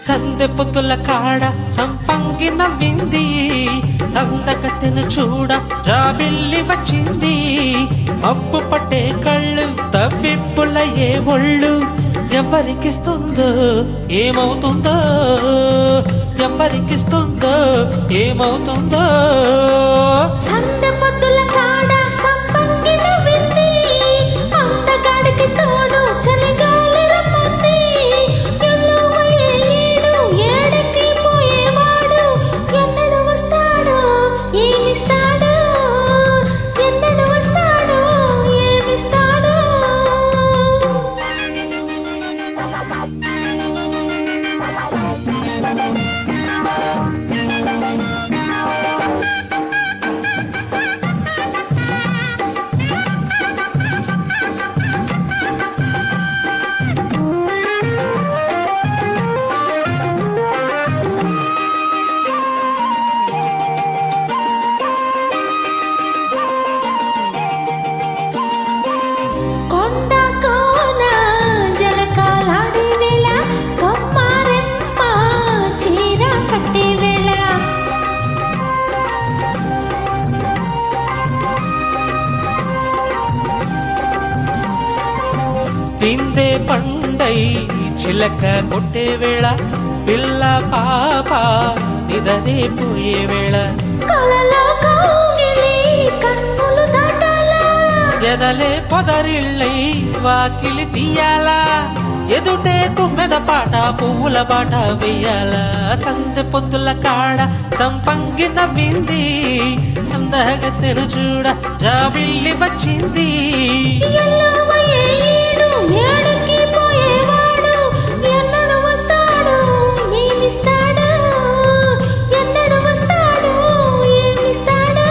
సందె పొద్దుల కాడ సంపంగి నవ్వింది, అందకత్తెను చూడ జాబిల్లి వచ్చింది. అప్పు పట్టే కళ్ళు తప్పిప్పుల ఏ ఒళ్ళు, ఎవరికిస్తుందో ఏమవుతుందో, ఎవరికిస్తుందో ఏమవుతుందో. సందె పొద్దుల కాడ సంపంగి నవ్వింది, అందగాడికి తోడు చలిగాలి రమ్మంది. ఎల్లవయ్యే ఏడు ఏడకి పోయేవాడు, ఎన్నడు వస్తాడో ఏమిస్తాడో, ఎన్నడు వస్తాడో ఏమిస్తాడో. పిందే పండై చిలక కొట్టే వేళ, పిల్ల పాప నిదరే పోయే వేళ, కలలో కౌగిలి కన్నులు దాటాలా, ఎదలే పొదరిళ్ళై వాకిలి తీయాలా, ఎదుటే తుమ్మెద పాట పువ్వుల బాట వెయ్యాలా. సందె పొద్దుల కాడ సంపంగి నవ్వింది, అందగత్తెను చూడ జాబిల్లి వచ్చింది. ఎల్లవయ్యే ఏడు ఏడకి పోయేవాడు, ఎన్నడు వస్తాడో ఏమిస్తాడో, ఎన్నడు వస్తాడో ఏమిస్తాడో.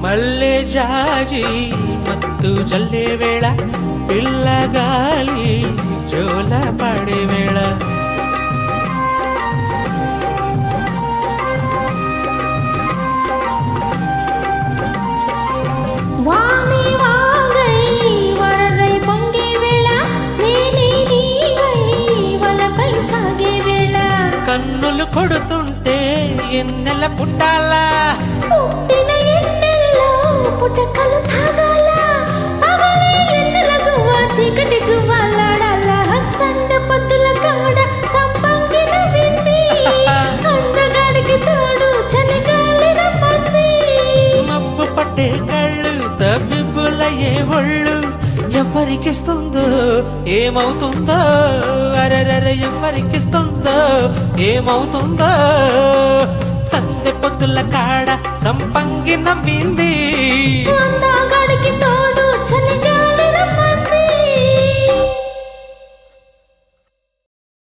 మల్లె జాజి మత్తు జల్లే వేళ, పిల్లగాలి జోల పడే వేళ, వామి వాగై వరదై పొంగే వేళ, నేనే నీవై వలపై సాగే వేళ, కన్నులు కొడుతుంటే ఎన్నెల పుట్టాలా, పుట్టిన ఎన్నెల్లో పుటకలు తాగాల, పగలే ఎన్నెల గువ్వ చీకటి గువ్వలాడాలా. సందె పొద్దుల కాడ సంపంగి నవ్వింది, అందగాడికి తోడు చలిగాలి రమ్మంది. మబ్బు పట్టే కళ్ళు తప్పిపుల ఏ ఒళ్ళు, ఎవరికిస్తుందో ఏమవుతుందో, అరెరెరె ఎవరికిస్తుందో ఏమవుతుందో. సందె పొద్దుల కాడ సంపంగి నవ్వింది, అందగాడికి తోడు చలిగా